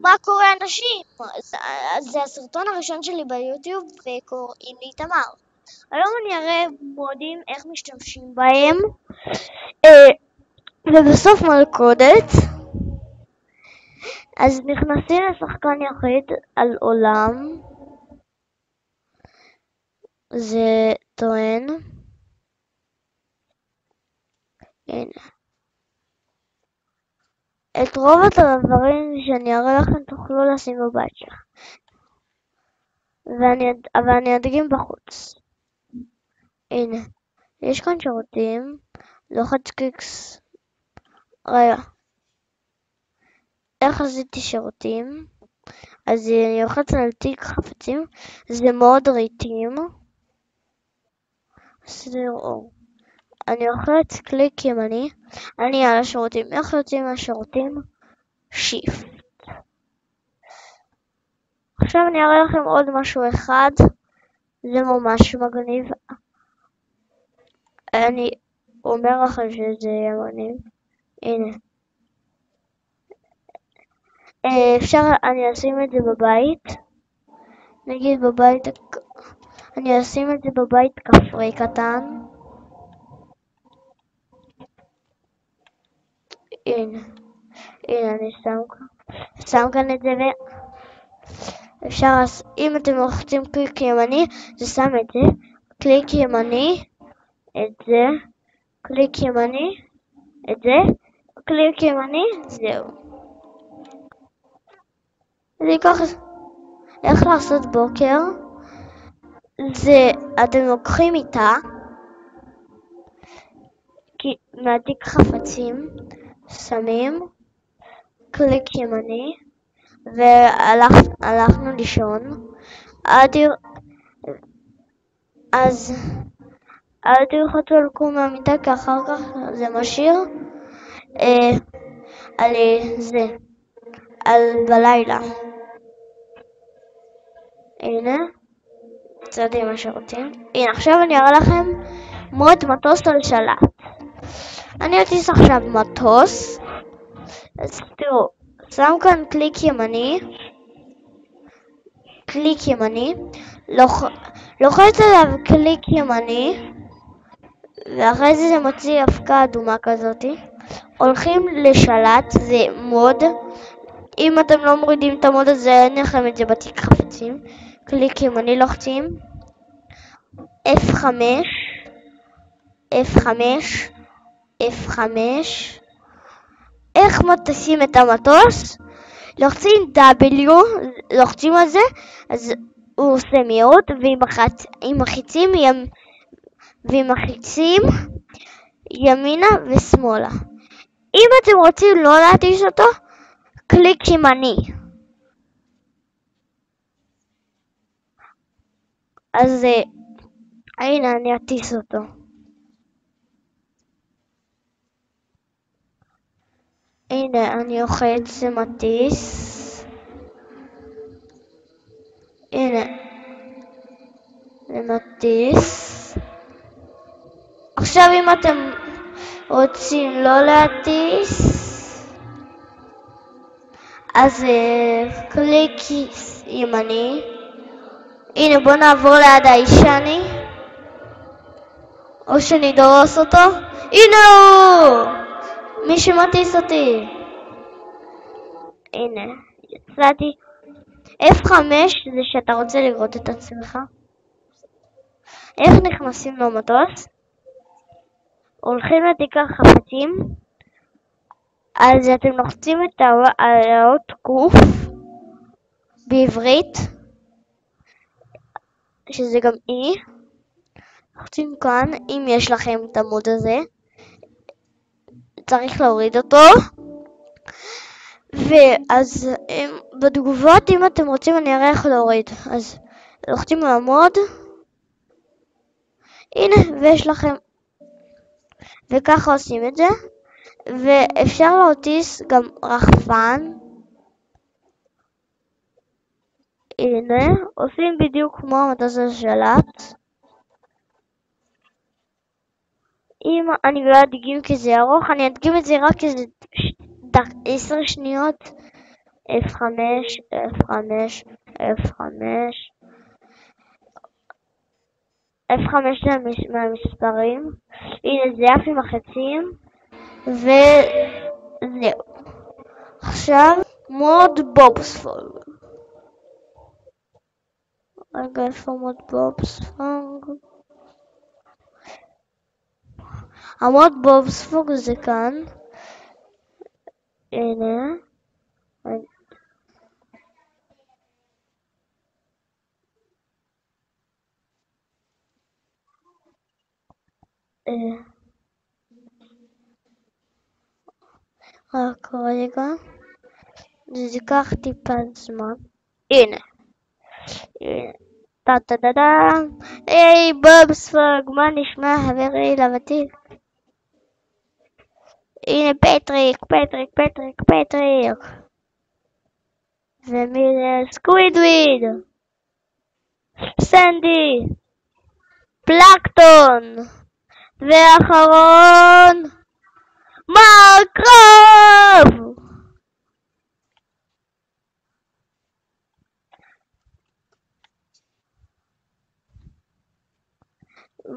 מה קורה אנשים? זה הסרטון הראשון שלי ביוטיוב וקוראים לי תמר. היום אני אראה מודים איך משתמשים בהם ובסוף מלכודת. אז נכנסים לשחקן יחיד על עולם, זה טוען, הנה. את רוב הדברים שאני אראה לכם תוכלו לשים בבית שלך, אבל אני אדגים בחוץ. הנה, יש כאן שירותים, לוחץ קיקס, רגע, איך עשיתי שירותים? אז אני לוחץ על תיק חפצים, זה מאוד ריתים, אני לוחץ קליק ימני, אני על השירותים, איך יוצאים מהשירותים? שיפט. עכשיו אני אראה לכם עוד משהו אחד, זה ממש מגניב, אני אומר לכם שזה יהיה מגניב, הנה. אני אשים את זה בבית, נגיד בבית, אני אשים את זה בבית כפרי קטן, הנה אני שם כאן את זה אפשר, אם אתם לוחצים קליק ימני, זה שם את זה, קליק ימני, את זה, קליק ימני, את זה, קליק ימני, זהו. זה ייקח, איך לעשות בוקר, זה, אתם לוקחים איתה, מהתיק חפצים, שמים, קליק ימני, והלכנו לישון, אז אל תלחצו על קום מהמיטה, כי אחר כך זה משאיר על בלילה. הנה, צעדים השירותים. הנה, עכשיו אני אראה לכם מוד מטוס על שלט. אני אטיס עכשיו מטוס, אז תראו, שם כאן קליק ימני, לוחץ עליו קליק ימני, ואחרי זה מוציא אבקה אדומה כזאתי. הולכים לשלט, זה מוד. אם אתם לא מורידים את המוד הזה, אין לכם את זה בתיק חפצים. קליק ימני לוחצים, F5, F5. איך מטסים את המטוס? לוחצים W, לוחצים על זה, אז הוא עושה מיעוט, ועם מחיצים ימינה ושמאלה. אם אתם רוצים לא להטיס אותו, קליק ימני. אז הנה אני אטיס אותו. הנה אני לוחץ, זה מטיס. הנה, זה מטיס. עכשיו אם אתם רוצים לא להטיס, אז קליק ימני. הנה בוא נעבור ליד האישני, או שנדרוס אותו. הנה הוא! מי שמטיס אותי. הנה, יצאתי. F5 זה שאתה רוצה לראות את עצמך. איך נכנסים למטוס? הולכים לתיק החפצים, אז אתם לוחצים את האות קוף בעברית, שזה גם E. לוחצים כאן, אם יש לכם את המוד הזה, צריך להוריד אותו. ואז בתגובות, אם אתם רוצים אני אראה איך להוריד, אז לוחצים על המוד, הנה, ויש לכם, וככה עושים את זה. ואפשר להטיס גם רחפן, הנה, עושים בדיוק כמו המטוס על שלט. אם אני לא אדגים כי זה ארוך, אני אדגים את זה רק איזה 10 שניות, F5, F5, F5, F5 זה מהמספרים. הנה זה אף עם החצים. וזהו. עכשיו מוד בובספוג. רגע, איפה מוד בובספוג? המוד בובספוג זה כאן. הנה. רק רגע. זה ייקח טיפה זמן. הנה. טה טה טה טה. היי בובספוג, מה נשמע חברי לוותיק? הנה פטריק. ומי זה? סקווידוויד. סנדי. פלקטון. ואחרון. מקרוב.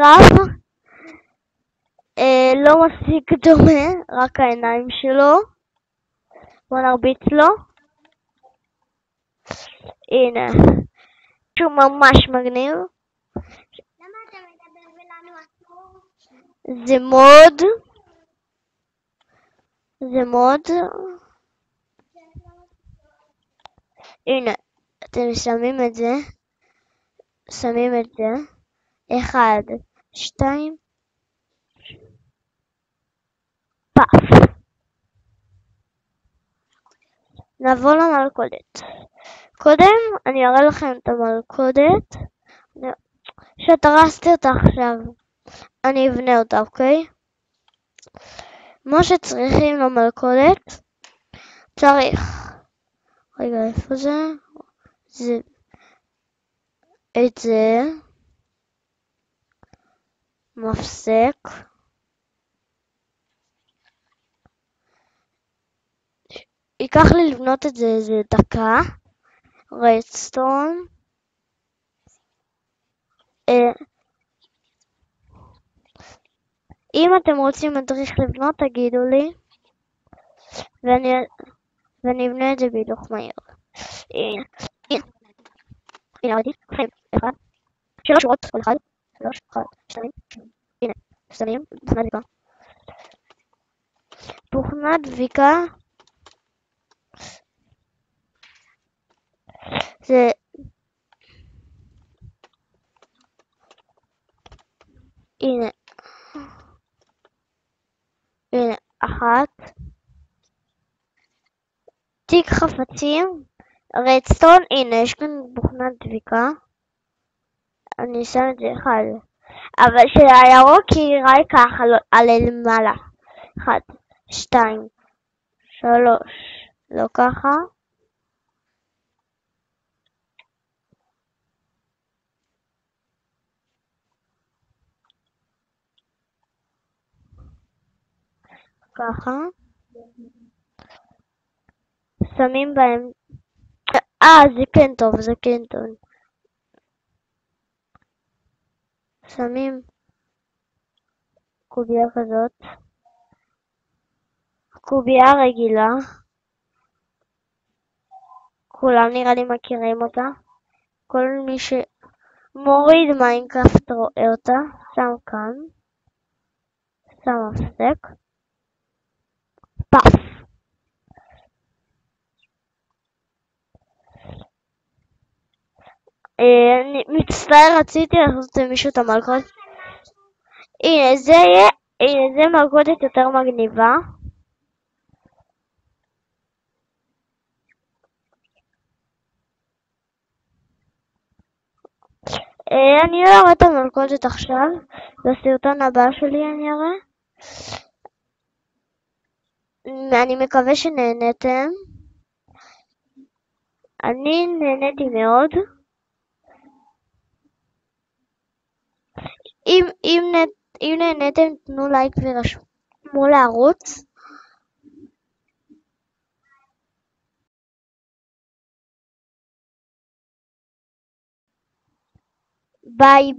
רב לא מספיק דומה, רק העיניים שלו. בוא נרביץ לו. הנה, שהוא ממש מגניב. למה אתה מדבר ולנו אסור? זה מוד. הנה, אתם שמים את זה. 1, 2, פאף. נעבור למלכודת. קודם אני אראה לכם את המלכודת. שתרסתי אותה עכשיו. אני אבנה אותה, אוקיי? מה שצריכים למלכודת, צריך. רגע, איפה זה? את זה. מפסק. ייקח לי לבנות את זה איזה דקה. רדסטון. אם אתם רוצים מדריך לבנות, תגידו לי. ואני אבנה את זה בהילוך מהיר. הנה, ראיתי, 1, 3 שורות, כל אחד, 3, 1, 2, הנה, שמים, תוכנת דביקה. זה הנה 1, תיק חפצים, רדסטון. הנה יש כאן תוכנת דביקה. אני שם את זה 1, אבל שהירוק יראה ככה על למעלה. 1, 2, 3, לא ככה. ככה. שמים בהם. זה כן טוב, שמים קובייה כזאת. קובייה רגילה. כולם נראה לי מכירים אותה. כל מי שמוריד מיינקראפט רואה אותה. שם כאן. שם מפסק. פאף. אני מצטער, רציתי לעשות למישהו את המלכודת. הנה זה מלכודת יותר מגניבה. אני לא אראה את המלכודת עכשיו. בסרטון הבא שלי אני אראה. אני מקווה שנהנתם. אני נהניתי מאוד. אם נהניתם תנו לייק ורשמו לערוץ. ביי.